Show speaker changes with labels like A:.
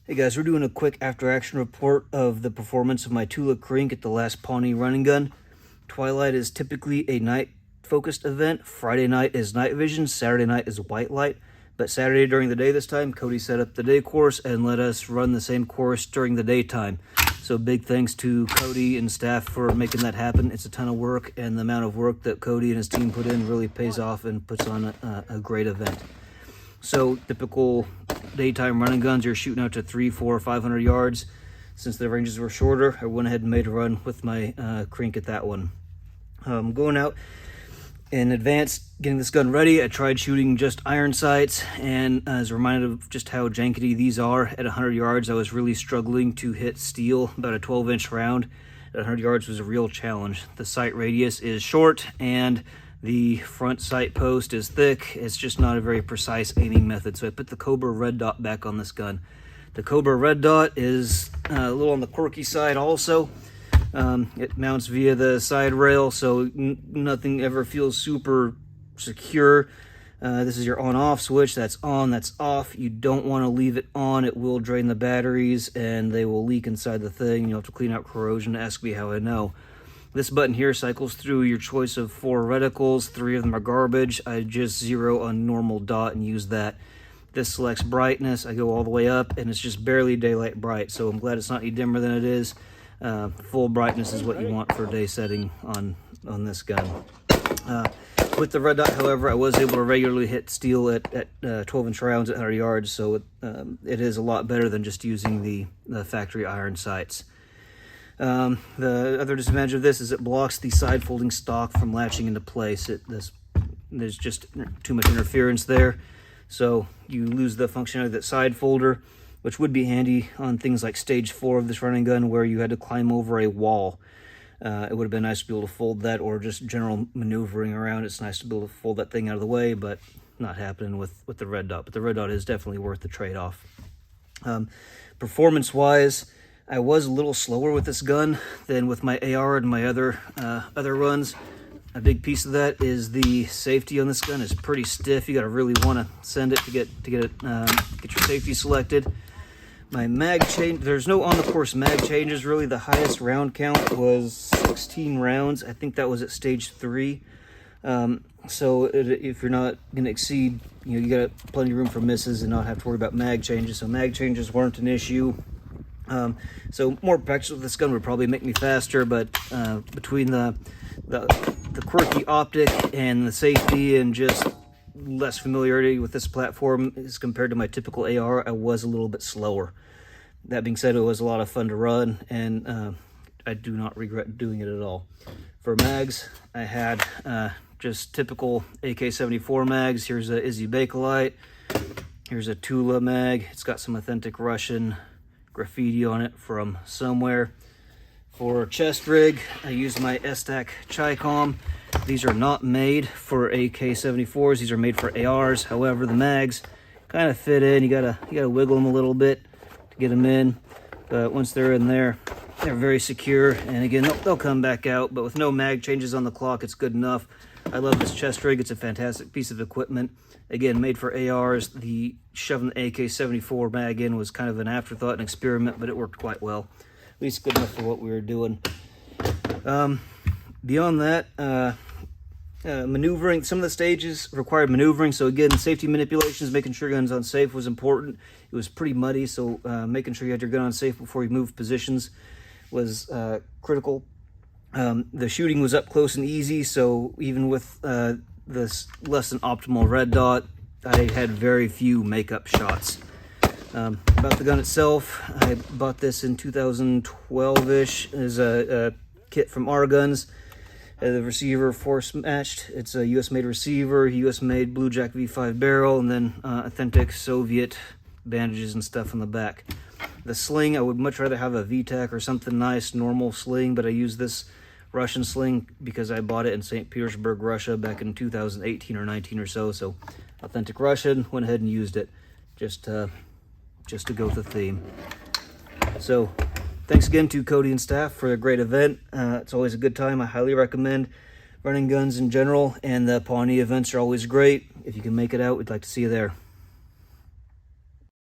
A: Hey guys, we're doing a quick after-action report of the performance of my Tula Krink at the last Pawnee running gun. Twilight is typically a night-focused event. Friday night is night vision, Saturday night is white light. But Saturday during the day this time, Cody set up the day course and let us run the same course during the daytime. So big thanks to Cody and staff for making that happen. It's a ton of work, and the amount of work that Cody and his team put in really pays off and puts on a great event. So typical daytime running guns, you're shooting out to 300, 400, 500 yards. Since the ranges were shorter, I went ahead and made a run with my Krink at that one. Going out in advance, getting this gun ready, I tried shooting just iron sights, and as a reminder of just how jankety these are, at 100 yards, I was really struggling to hit steel. About a 12-inch round at 100 yards was a real challenge. The sight radius is short, and the front sight post is thick. It's just not a very precise aiming method. So I put the Cobra red dot back on this gun. The Cobra red dot is a little on the quirky side also. It mounts via the side rail, so nothing ever feels super secure. This is your on-off switch. That's on, that's off. You don't want to leave it on. It will drain the batteries and they will leak inside the thing. You'll have to clean out corrosion. Ask me how I know. This button here cycles through your choice of 4 reticles. 3 of them are garbage. I just zero on normal dot and use that. This selects brightness. I go all the way up, and it's just barely daylight bright, so I'm glad it's not any dimmer than it is. Full brightness is what you want for day setting on this gun. With the red dot, however, I was able to regularly hit steel at 12-inch rounds at 100 yards, so it is a lot better than just using the factory iron sights. The other disadvantage of this is it blocks the side folding stock from latching into place. There's just too much interference there, so you lose the functionality of that side folder, which would be handy on things like stage 4 of this running gun where you had to climb over a wall. It would have been nice to be able to fold that, or just general maneuvering around. It's nice to be able to fold that thing out of the way, but not happening with the red dot. But the red dot is definitely worth the trade-off. Performance-wise, I was a little slower with this gun than with my AR and my other runs. A big piece of that is the safety on this gun is pretty stiff. You got to really want to send it to get your safety selected. My mag change, there's no on the course mag changes really. The highest round count was 16 rounds. I think that was at stage 3. So if you're not going to exceed, you got plenty of room for misses and not have to worry about mag changes. So mag changes weren't an issue. So more practice with this gun would probably make me faster, but between the quirky optic and the safety and just less familiarity with this platform as compared to my typical AR, I was a little bit slower. That being said, it was a lot of fun to run, and I do not regret doing it at all. For mags, I had just typical AK-74 mags. Here's a Izzy Bakelite. Here's a Tula mag. It's got some authentic Russian graffiti on it from somewhere. For chest rig, I used my S-Tac Chicom. These are not made for AK-74s. These are made for ARs. However, the mags kind of fit in. You gotta wiggle them a little bit to get them in. But once they're in there, they're very secure. And again, they'll come back out. But with no mag changes on the clock, it's good enough. I love this chest rig. It's a fantastic piece of equipment. Again, made for ARs. The shoving the AK-74 mag in was kind of an afterthought, an experiment, but it worked quite well. At least good enough for what we were doing. Beyond that, maneuvering, some of the stages required maneuvering. So again, safety manipulations, making sure your gun's on safe was important. It was pretty muddy, so making sure you had your gun on safe before you moved positions was critical. The shooting was up close and easy, so even with this less than optimal red dot, I had very few makeup shots. About the gun itself, I bought this in 2012-ish as a kit from R Guns. The receiver force matched. It's a US-made receiver, US-made Blue Jack V5 barrel, and then authentic Soviet bandages and stuff on the back. The sling, I would much rather have a VTAC or something nice, normal sling, but I use this Russian sling because I bought it in St. Petersburg, Russia back in 2018 or 19 or so. So authentic Russian, went ahead and used it just to go with the theme. So thanks again to Cody and staff for a great event. It's always a good time. I highly recommend running guns in general, and the Pawnee events are always great. If you can make it out, we'd like to see you there.